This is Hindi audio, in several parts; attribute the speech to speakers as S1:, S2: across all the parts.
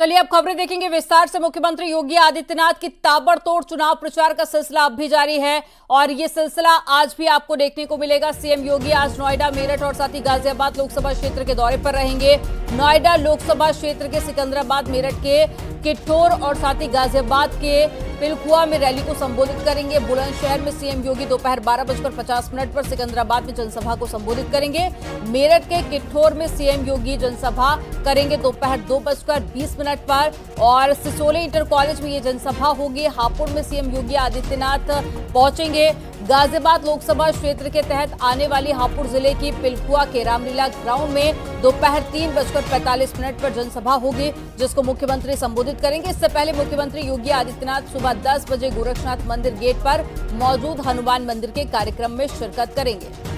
S1: चलिए अब खबरें देखेंगे विस्तार से। मुख्यमंत्री योगी आदित्यनाथ की ताबड़तोड़ चुनाव प्रचार का सिलसिला अब भी जारी है और ये सिलसिला आज भी आपको देखने को मिलेगा। सीएम योगी आज नोएडा, मेरठ और साथ ही गाजियाबाद लोकसभा क्षेत्र के दौरे पर रहेंगे। नोएडा लोकसभा क्षेत्र के सिकंदराबाद, मेरठ के किठौर और साथ ही गाजियाबाद के पिलखुआ में रैली को संबोधित करेंगे। बुलंदशहर में सीएम योगी दोपहर 12:50 पर सिकंदराबाद में जनसभा को संबोधित करेंगे। मेरठ के किठौर में सीएम योगी जनसभा करेंगे दोपहर 2:20 पर और सिसोले इंटर कॉलेज में ये जनसभा होगी। हापुड़ में सीएम योगी आदित्यनाथ पहुंचेंगे। गाजियाबाद लोकसभा क्षेत्र के तहत आने वाली हापुड़ जिले की पिलखुआ के रामलीला ग्राउंड में दोपहर 3:45 पर जनसभा होगी, जिसको मुख्यमंत्री संबोधित करेंगे। इससे पहले मुख्यमंत्री योगी आदित्यनाथ सुबह 10 बजे गोरक्षनाथ मंदिर गेट पर मौजूद हनुमान मंदिर के कार्यक्रम में शिरकत करेंगे।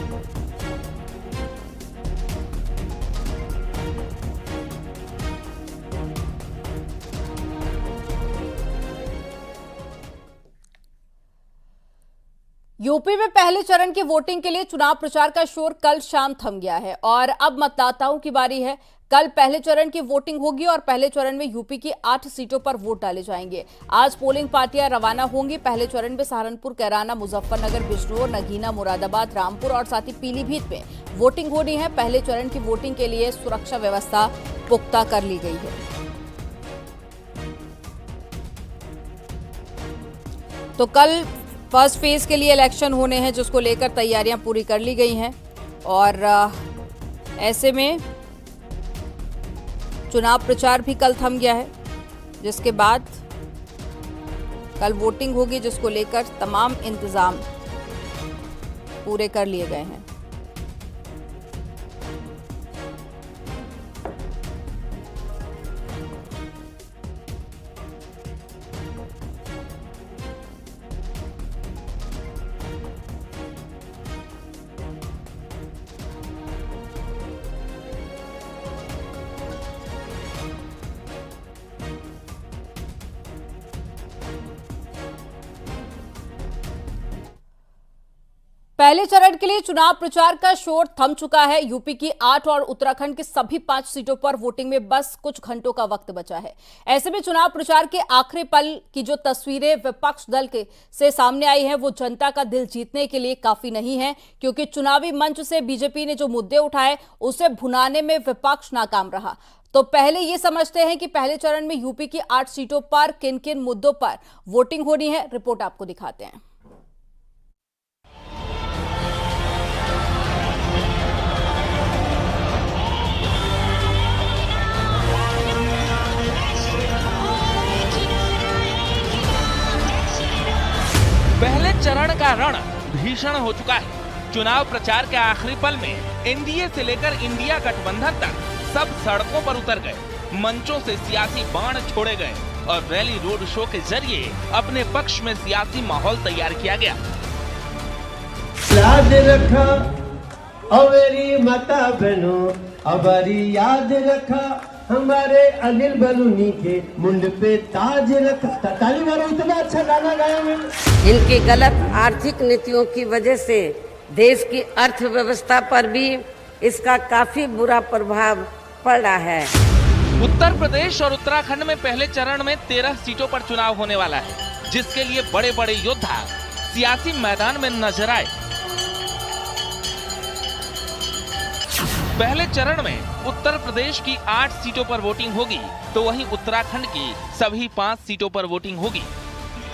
S1: यूपी में पहले चरण की वोटिंग के लिए चुनाव प्रचार का शोर कल शाम थम गया है और अब मतदाताओं की बारी है। कल पहले चरण की वोटिंग होगी और पहले चरण में यूपी की 8 सीटों पर वोट डाले जाएंगे। आज पोलिंग पार्टियां रवाना होंगी। पहले चरण में सहारनपुर, कैराना, मुजफ्फरनगर, बिजनौर, नगीना, मुरादाबाद, रामपुर और साथ ही पीलीभीत में वोटिंग होनी है। पहले चरण की वोटिंग के लिए सुरक्षा व्यवस्था पुख्ता कर ली गई है। तो कल फर्स्ट फेज के लिए इलेक्शन होने हैं, जिसको लेकर तैयारियां पूरी कर ली गई हैं और ऐसे में चुनाव प्रचार भी कल थम गया है, जिसके बाद कल वोटिंग होगी, जिसको लेकर तमाम इंतजाम पूरे कर लिए गए हैं। पहले चरण के लिए चुनाव प्रचार का शोर थम चुका है। यूपी की 8 और उत्तराखंड की सभी 5 सीटों पर वोटिंग में बस कुछ घंटों का वक्त बचा है। ऐसे में चुनाव प्रचार के आखिरी पल की जो तस्वीरें विपक्ष दल के से सामने आई हैं, वो जनता का दिल जीतने के लिए काफी नहीं है, क्योंकि चुनावी मंच से बीजेपी ने जो मुद्दे उठाए उसे भुनाने में विपक्ष नाकाम रहा। तो पहले ये समझते हैं कि पहले चरण में यूपी की 8 सीटों पर किन किन मुद्दों पर वोटिंग होनी है। रिपोर्ट आपको दिखाते हैं।
S2: पहले चरण का रण भीषण हो चुका है। चुनाव प्रचार के आखिरी पल में एनडीए से लेकर इंडिया गठबंधन तक सब सड़कों पर उतर गए। मंचों से सियासी बाण छोड़े गए और रैली, रोड शो के जरिए अपने पक्ष में सियासी माहौल तैयार किया गया।
S3: याद रखा अवेरी माता बहनों, अबारी याद रखा हमारे अनिल बलूनी के मुंड पे ताज रखा। ताली मारो, इतना अच्छा गाना गाया मैंने।
S4: इनकी गलत आर्थिक नीतियों की वजह से देश की अर्थव्यवस्था पर भी इसका काफी बुरा प्रभाव पड़ रहा है।
S2: उत्तर प्रदेश और उत्तराखंड में पहले चरण में 13 सीटों पर चुनाव होने वाला है, जिसके लिए बड़े बड़े योद्धा सियासी मैदान में नजर आए। पहले चरण में उत्तर प्रदेश की 8 सीटों पर वोटिंग होगी, तो वहीं उत्तराखंड की सभी 5 सीटों पर वोटिंग होगी।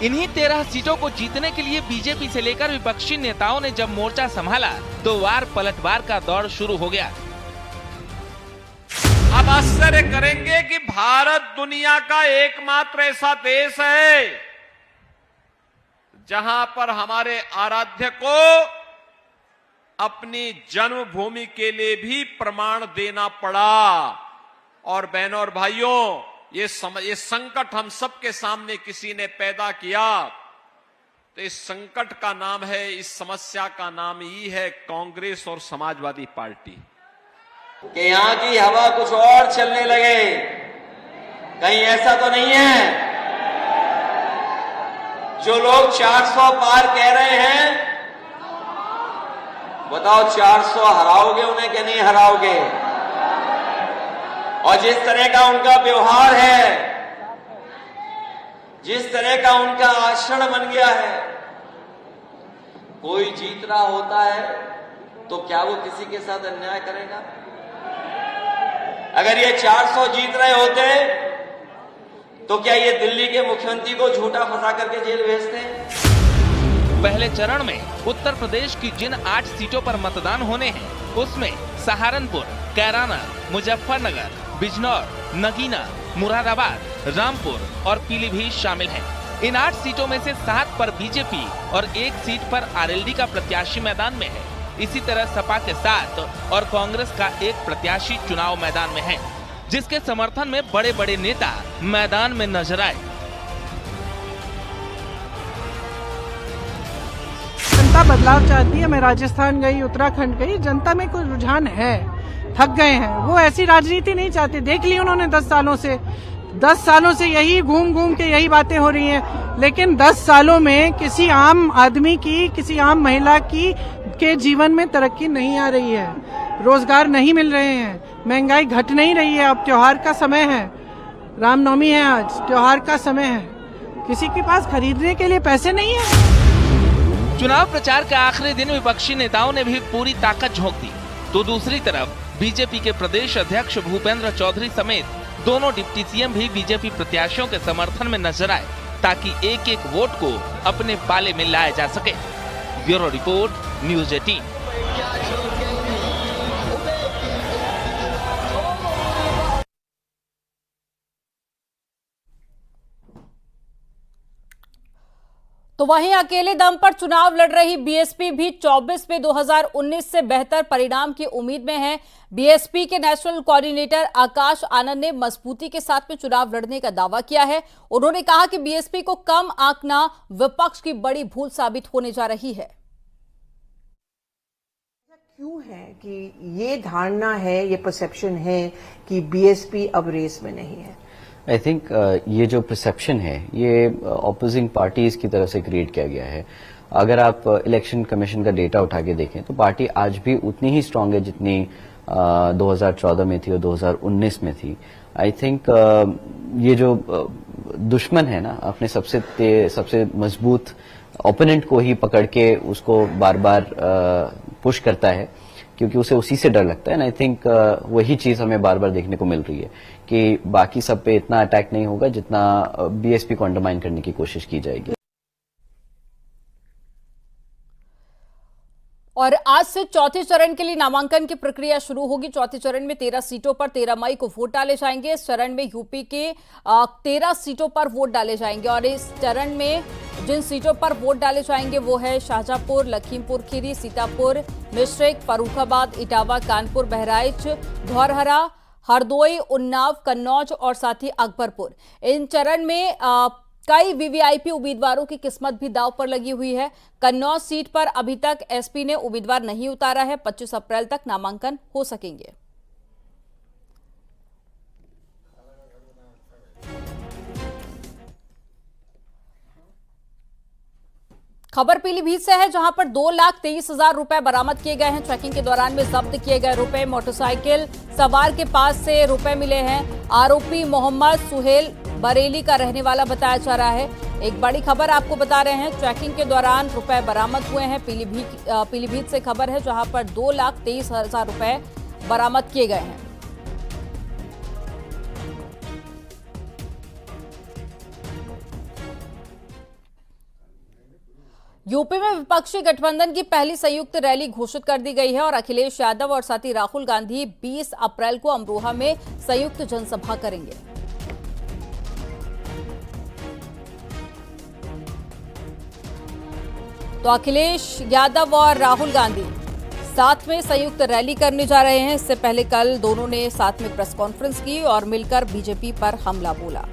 S2: इन्हीं 13 सीटों को जीतने के लिए बीजेपी से लेकर विपक्षी नेताओं ने जब मोर्चा संभाला तो वार पलटवार का दौर शुरू हो गया।
S5: आप आश्चर्य करेंगे कि भारत दुनिया का एकमात्र ऐसा देश है जहां पर हमारे आराध्य को अपनी जन्मभूमि के लिए भी प्रमाण देना पड़ा। और बहनों और भाइयों, ये संकट हम सबके सामने किसी ने पैदा किया, तो इस संकट का नाम है, इस समस्या का नाम ही है कांग्रेस और समाजवादी पार्टी।
S6: कि यहां की हवा कुछ और चलने लगे, कहीं ऐसा तो नहीं है? जो लोग 400 पार कह रहे हैं, बताओ 400 हराओगे उन्हें कि नहीं हराओगे? और जिस तरह का उनका व्यवहार है, जिस तरह का उनका आचरण बन गया है, कोई जीत रहा होता है तो क्या वो किसी के साथ अन्याय करेगा? अगर ये 400 जीत रहे होते तो क्या ये दिल्ली के मुख्यमंत्री को झूठा फंसा करके जेल भेजते?
S2: पहले चरण में उत्तर प्रदेश की जिन 8 सीटों पर मतदान होने हैं, उसमें सहारनपुर, कैराना, मुजफ्फरनगर, बिजनौर, नगीना, मुरादाबाद, रामपुर और पीलीभीत शामिल हैं। इन 8 सीटों में से 7 पर बीजेपी और 1 सीट पर आरएलडी का प्रत्याशी मैदान में है। इसी तरह सपा के 7 और कांग्रेस का 1 प्रत्याशी चुनाव मैदान में है, जिसके समर्थन में बड़े बड़े नेता मैदान में नजर आए।
S7: जनता बदलाव चाहती है। मैं राजस्थान गई, उत्तराखंड गई, जनता में कोई रुझान है, थक गए हैं। वो ऐसी राजनीति नहीं चाहते। देख ली उन्होंने 10 सालों से यही घूम घूम के यही बातें हो रही हैं। लेकिन 10 सालों में किसी आम आदमी की, किसी आम महिला की के जीवन में तरक्की नहीं आ रही है, रोजगार नहीं मिल रहे हैं, महंगाई घट नहीं रही है। अब त्योहार का समय है, रामनवमी है, आज त्योहार का समय है, किसी के पास खरीदने के लिए पैसे नहीं है।
S2: चुनाव प्रचार के आखिरी दिन विपक्षी नेताओं ने भी पूरी ताकत झोंक दी, तो दूसरी तरफ बीजेपी के प्रदेश अध्यक्ष भूपेंद्र चौधरी समेत दोनों डिप्टी सीएम भी बीजेपी प्रत्याशियों के समर्थन में नजर आए, ताकि एक एक वोट को अपने पाले में लाया जा सके। Bureau report, news 18।
S1: तो वहीं अकेले दम पर चुनाव लड़ रही बीएसपी भी 24 में 2019 से बेहतर परिणाम की उम्मीद में है। बीएसपी के नेशनल कोऑर्डिनेटर आकाश आनंद ने मजबूती के साथ में चुनाव लड़ने का दावा किया है। उन्होंने कहा कि बीएसपी को कम आंकना विपक्ष की बड़ी भूल साबित होने जा रही है।
S8: क्यों है कि ये धारणा है, ये परसेप्शन है कि बीएसपी अब रेस में नहीं है?
S9: आई थिंक ये जो परसेप्शन है ये ऑपोजिंग पार्टीज की तरफ से क्रिएट किया गया है। अगर आप इलेक्शन कमीशन का डेटा उठा के देखें तो पार्टी आज भी उतनी ही स्ट्रांग है जितनी 2014 में थी और 2019 में थी। आई थिंक ये जो दुश्मन है ना, अपने सबसे मजबूत ओपोनेंट को ही पकड़ के उसको बार बार पुश करता है, क्योंकि उसे उसी से डर लगता है। एंड आई थिंक वही चीज हमें बार बार देखने को मिल रही है कि बाकी सब पे इतना अटैक नहीं होगा जितना बीएसपी को अंडरमाइन करने की कोशिश की जाएगी।
S1: और आज से चौथे चरण के लिए नामांकन की प्रक्रिया शुरू होगी। चौथे चरण में 13 सीटों पर 13 मई को वोट डाले जाएंगे। इस चरण में यूपी के 13 सीटों पर वोट डाले जाएंगे और इस चरण में जिन सीटों पर वोट डाले जाएंगे वो है शाहजहांपुर, लखीमपुर खीरी, सीतापुर, मिश्रिक, फर्रुखाबाद, इटावा, कानपुर, बहराइच, धौरहरा, हरदोई, उन्नाव, कन्नौज और साथ ही अकबरपुर। इन चरण में कई वीवीआईपी उम्मीदवारों की किस्मत भी दांव पर लगी हुई है। कन्नौज सीट पर अभी तक एसपी ने उम्मीदवार नहीं उतारा है। 25 अप्रैल तक नामांकन हो सकेंगे। खबर पीलीभीत से है, जहां पर 2,23,000 रुपए बरामद किए गए हैं। चेकिंग के दौरान में जब्त किए गए रुपए, मोटरसाइकिल सवार के पास से रुपए मिले हैं। आरोपी मोहम्मद सुहेल बरेली का रहने वाला बताया जा रहा है। एक बड़ी खबर आपको बता रहे हैं, चेकिंग के दौरान रुपए बरामद हुए हैं। पीलीभीत से खबर है, जहां पर 2,23,000 रुपए बरामद किए गए हैं। यूपी में विपक्षी गठबंधन की पहली संयुक्त रैली घोषित कर दी गई है और अखिलेश यादव और साथी राहुल गांधी 20 अप्रैल को अमरोहा में संयुक्त जनसभा करेंगे। तो अखिलेश यादव और राहुल गांधी साथ में संयुक्त रैली करने जा रहे हैं। इससे पहले कल दोनों ने साथ में प्रेस कॉन्फ्रेंस की और मिलकर बीजेपी पर हमला बोला।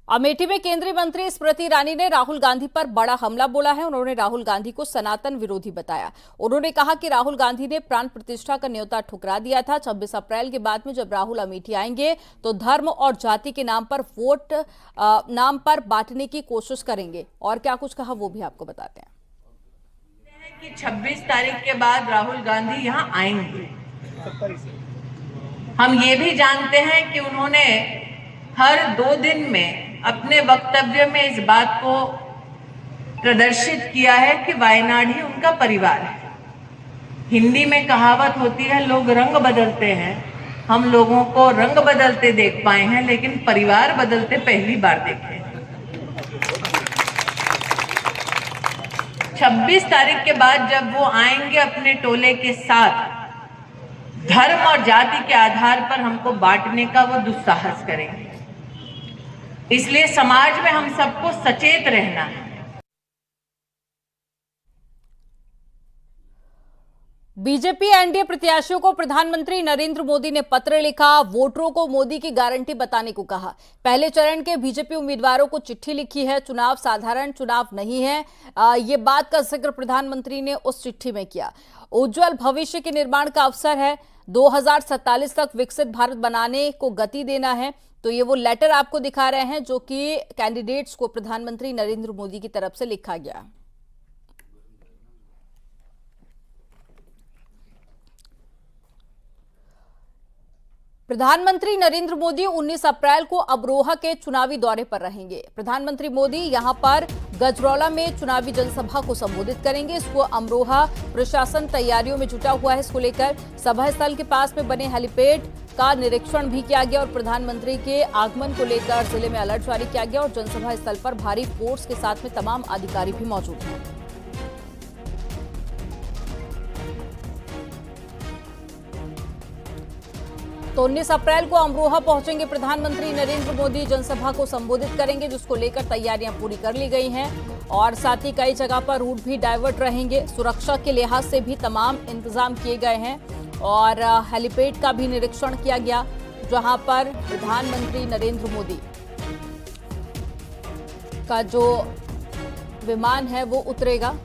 S1: अमेठी में केंद्रीय मंत्री स्मृति ईरानी ने राहुल गांधी पर बड़ा हमला बोला है। उन्होंने राहुल गांधी को सनातन विरोधी बताया। उन्होंने कहा कि राहुल गांधी ने प्राण प्रतिष्ठा का न्योता ठुकरा दिया था। 26 अप्रैल के बाद में जब राहुल अमेठी आएंगे तो धर्म और जाति के नाम पर वोट नाम पर बांटने की कोशिश करेंगे। और क्या कुछ कहा वो भी आपको बताते हैं।
S10: कि 26 तारीख के बाद राहुल गांधी यहाँ आएंगे। हम ये भी जानते हैं कि उन्होंने हर 2 दिन में अपने वक्तव्य में इस बात को प्रदर्शित किया है कि वायनाड ही उनका परिवार है। हिंदी में कहावत होती है, लोग रंग बदलते हैं। हम लोगों को रंग बदलते देख पाए हैं, लेकिन परिवार बदलते पहली बार देखे। 26 तारीख के बाद जब वो आएंगे अपने टोले के साथ, धर्म और जाति के आधार पर हमको बांटने का वो दुस्साहस करेंगे। इसलिए समाज में हम सबको सचेत रहना है।
S1: बीजेपी एनडीए प्रत्याशियों को प्रधानमंत्री नरेंद्र मोदी ने पत्र लिखा, वोटरों को मोदी की गारंटी बताने को कहा। पहले चरण के बीजेपी उम्मीदवारों को चिट्ठी लिखी है। चुनाव साधारण चुनाव नहीं है, ये बात का जिक्र प्रधानमंत्री ने उस चिट्ठी में किया। उज्जवल भविष्य के निर्माण का अवसर है, 2047 तक विकसित भारत बनाने को गति देना है। तो ये वो लेटर आपको दिखा रहे हैं जो कि कैंडिडेट्स को प्रधानमंत्री नरेंद्र मोदी की तरफ से लिखा गया। प्रधानमंत्री नरेंद्र मोदी 19 अप्रैल को अमरोहा के चुनावी दौरे पर रहेंगे। प्रधानमंत्री मोदी यहां पर गजरौला में चुनावी जनसभा को संबोधित करेंगे। इसको अमरोहा प्रशासन तैयारियों में जुटा हुआ है। इसको लेकर सभा स्थल के पास में बने हेलीपैड का निरीक्षण भी किया गया और प्रधानमंत्री के आगमन को लेकर जिले में अलर्ट जारी किया गया और जनसभा स्थल पर भारी फोर्स के साथ में तमाम अधिकारी भी मौजूद हैं। तो 19 अप्रैल को अमरोहा पहुंचेंगे प्रधानमंत्री नरेंद्र मोदी, जनसभा को संबोधित करेंगे, जिसको लेकर तैयारियां पूरी कर ली गई हैं और साथ ही कई जगह पर रूट भी डाइवर्ट रहेंगे। सुरक्षा के लिहाज से भी तमाम इंतजाम किए गए हैं और हेलीपैड का भी निरीक्षण किया गया, जहां पर प्रधानमंत्री नरेंद्र मोदी का जो विमान है वो उतरेगा।